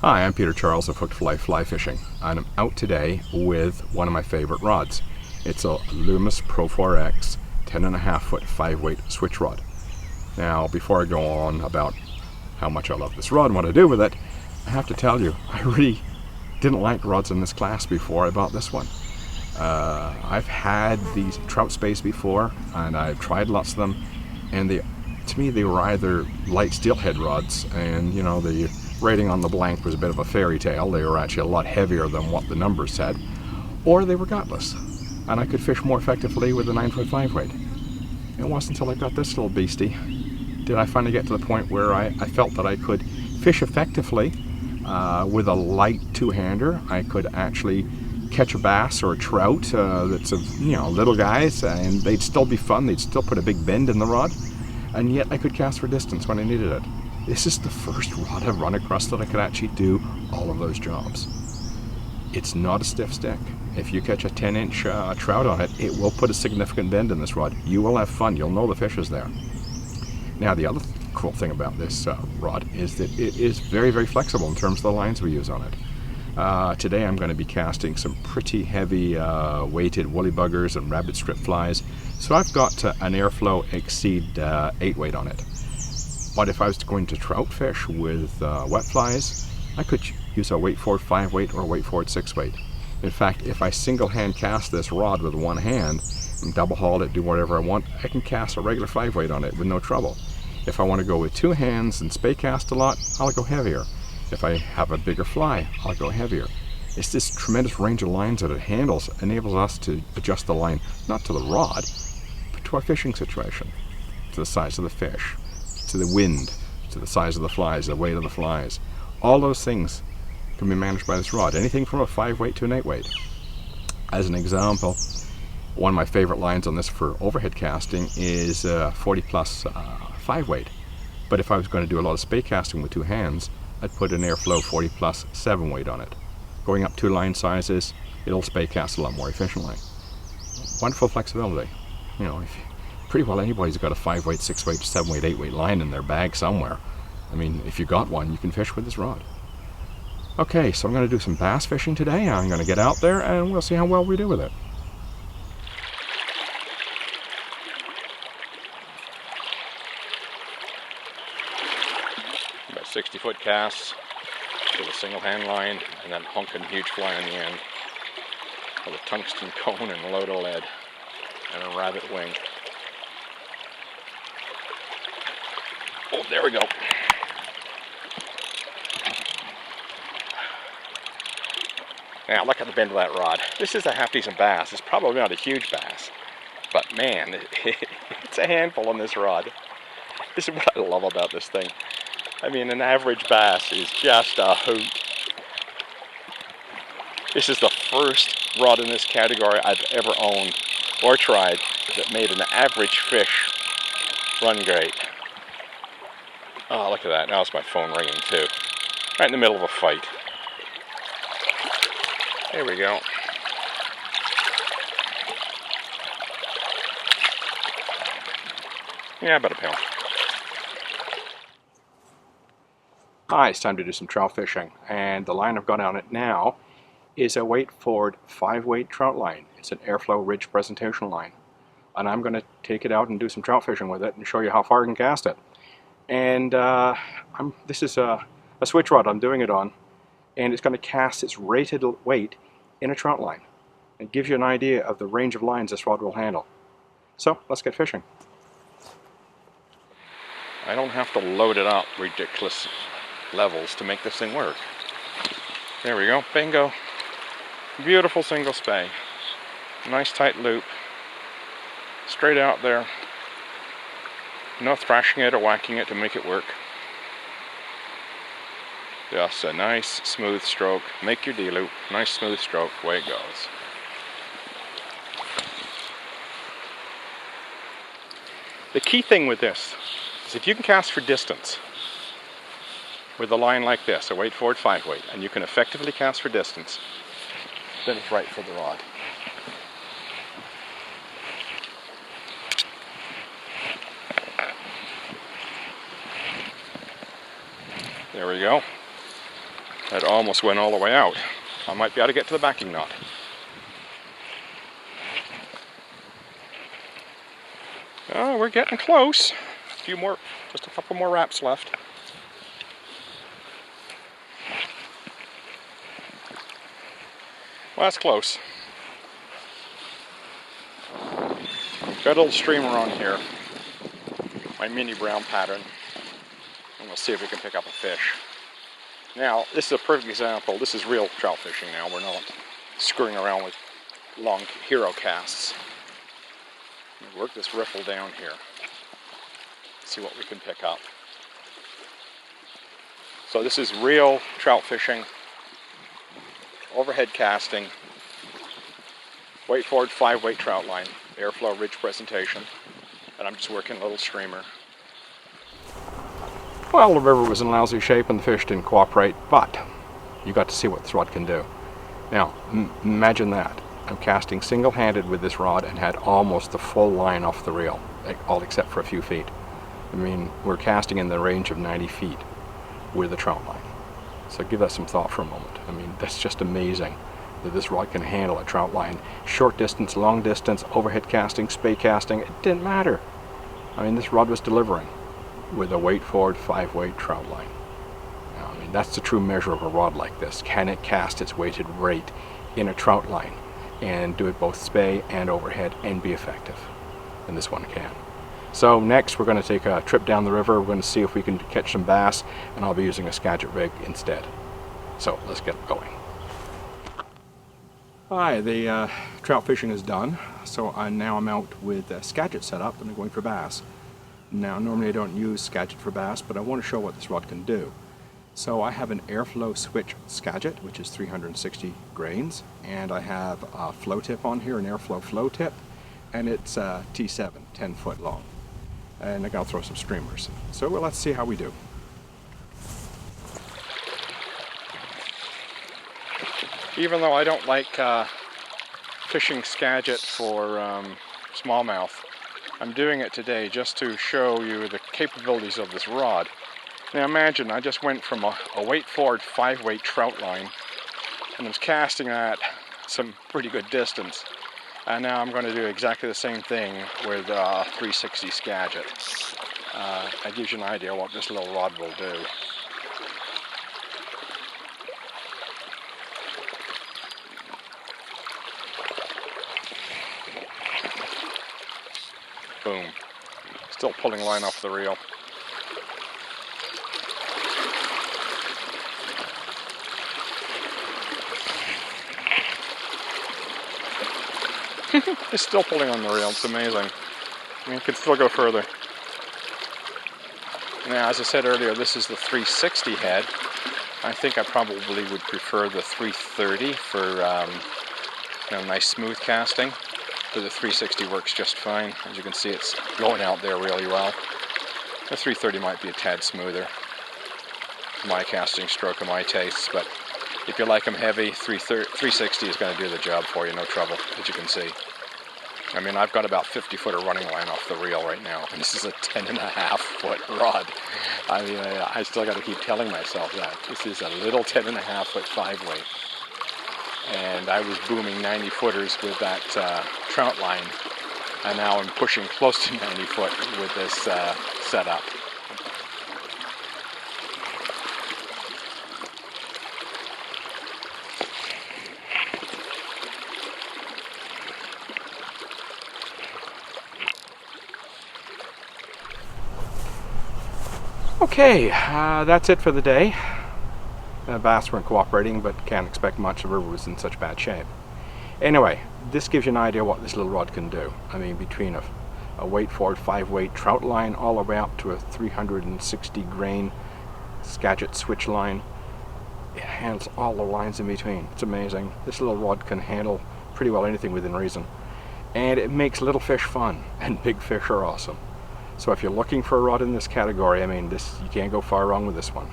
Hi, I'm Peter Charles of Hooked for Life Fly Fishing, and I'm out today with one of my favorite rods. It's a G.Loomis PRO-4X 10.5 foot 5-weight switch rod. Now, before I go on about how much I love this rod and what I do with it, I have to tell you, I really didn't like rods in this class before I bought this one. I've had these trout Speys before, and I've tried lots of them, and to me they were either light steelhead rods, and you know, the rating on the blank was a bit of a fairy tale. They were actually a lot heavier than what the numbers said, or they were gutless, and I could fish more effectively with a 9 foot 5 weight. It wasn't until I got this little beastie did I finally get to the point where I felt that I could fish effectively with a light two-hander. I could actually catch a bass or a trout that's of, you know, little guys, and they'd still be fun. They'd still put a big bend in the rod, and yet I could cast for distance when I needed it. This is the first rod I've run across that I could actually do all of those jobs. It's not a stiff stick. If you catch a 10-inch trout on it, it will put a significant bend in this rod. You will have fun. You'll know the fish is there. Now, the other cool thing about this rod is that it is very, very flexible in terms of the lines we use on it. Today I'm going to be casting some pretty heavy weighted woolly buggers and rabbit strip flies. So I've got an Airflo Exceed 8 weight on it. But if I was going to trout fish with wet flies, I could use a weight forward 5 weight or a weight forward 6 weight. In fact, if I single hand cast this rod with one hand and double haul it, do whatever I want, I can cast a regular 5 weight on it with no trouble. If I want to go with two hands and Spey cast a lot, I'll go heavier. If I have a bigger fly, I'll go heavier. It's this tremendous range of lines that it handles enables us to adjust the line, not to the rod, but to our fishing situation, to the size of the fish, to the wind, to the size of the flies, the weight of the flies. All those things can be managed by this rod. Anything from a 5 weight to an 8 weight. As an example, one of my favorite lines on this for overhead casting is 40 plus 5 weight. But if I was going to do a lot of Spey casting with two hands, I'd put an Airflo 40 plus 7 weight on it. Going up 2 line sizes, it'll Spey cast a lot more efficiently. Wonderful flexibility. You know, pretty well anybody's got a 5 weight, 6 weight, 7 weight, 8 weight line in their bag somewhere. I mean, if you got one, you can fish with this rod. Okay, so I'm going to do some bass fishing today. I'm going to get out there and we'll see how well we do with it. About 60-foot casts with a single hand line and then honking huge fly on the end with a tungsten cone and a load of lead and a rabbit wing. Oh, there we go. Now look at the bend of that rod. This is a half-decent bass. It's probably not a huge bass, but man, it's a handful on this rod. This is what I love about this thing. I mean, an average bass is just a hoot. This is the first rod in this category I've ever owned or tried that made an average fish run great. Oh, look at that. Now it's my phone ringing too. Right in the middle of a fight. There we go. Yeah, about a pound. Hi, it's time to do some trout fishing, and the line I've got on it now is a weight forward 5 weight trout line. It's an Airflo Ridge presentation line, and I'm going to take it out and do some trout fishing with it and show you how far I can cast it. And this is a switch rod I'm doing it on, and it's going to cast its rated weight in a trout line. It gives you an idea of the range of lines this rod will handle. So let's get fishing. I don't have to load it up ridiculous levels to make this thing work. There we go, bingo. Beautiful single Spey. Nice tight loop. Straight out there. No thrashing it or whacking it to make it work. Just a nice smooth stroke. Make your D-loop. Nice smooth stroke. Away it goes. The key thing with this is if you can cast for distance with a line like this, a weight forward 5 weight, and you can effectively cast for distance, then it's right for the rod. There we go. That almost went all the way out. I might be able to get to the backing knot. Oh, we're getting close. A few more, just a couple more wraps left. Well, that's close. Got a little streamer on here. My mini brown pattern. And we'll see if we can pick up a fish. Now, this is a perfect example. This is real trout fishing now. We're not screwing around with long hero casts. Work this riffle down here. See what we can pick up. So this is real trout fishing. Overhead casting. Weight forward 5-weight trout line. Airflo ridge presentation. And I'm just working a little streamer. Well, the river was in lousy shape and the fish didn't cooperate, but you got to see what this rod can do. Now, imagine that. I'm casting single-handed with this rod and had almost the full line off the reel, all except for a few feet. I mean, we're casting in the range of 90 feet with a trout line. So give that some thought for a moment. I mean, that's just amazing that this rod can handle a trout line. Short distance, long distance, overhead casting, spey casting, it didn't matter. I mean, this rod was delivering with a weight forward 5-weight trout line. Now, I mean, that's the true measure of a rod like this. Can it cast its weighted rate in a trout line and do it both spey and overhead and be effective? And this one can. So next we're going to take a trip down the river. We're going to see if we can catch some bass, and I'll be using a Skagit rig instead. So let's get going. Hi, the trout fishing is done. So now I'm out with Skagit set up and I'm going for bass. Now normally I don't use Skagit for bass, but I want to show what this rod can do. So I have an Airflo switch Skagit, which is 360 grains, and I have a flow tip on here, an Airflo flow tip, and it's T7, 10 foot long. And I'm going to throw some streamers. So well, let's see how we do. Even though I don't like fishing Skagit for smallmouth, I'm doing it today just to show you the capabilities of this rod. Now imagine, I just went from a weight forward 5-weight trout line and was casting at some pretty good distance. And now I'm going to do exactly the same thing with 360 Skagit. That gives you an idea what this little rod will do. Boom. Still pulling line off the reel. It's still pulling on the reel. It's amazing. I mean, it could still go further. Now, as I said earlier, this is the 360 head. I think I probably would prefer the 330 for nice smooth casting. But the 360 works just fine. As you can see, it's going out there really well. The 330 might be a tad smoother. My casting stroke and my tastes, but if you like them heavy, 360 is going to do the job for you, no trouble, as you can see. I mean, I've got about 50-footer running line off the reel right now, and this is a 10.5-foot rod. I mean, I still got to keep telling myself that. This is a little 10.5-foot 5-weight. And I was booming 90-footers with that trout line, and now I'm pushing close to 90-foot with this setup. Okay, that's it for the day. Bass weren't cooperating, but can't expect much. The river was in such bad shape. Anyway, this gives you an idea what this little rod can do. I mean, between a weight forward 5-weight trout line all the way up to a 360 grain Skagit switch line. It handles all the lines in between. It's amazing. This little rod can handle pretty well anything within reason. And it makes little fish fun, and big fish are awesome. So if you're looking for a rod in this category, I mean, you can't go far wrong with this one.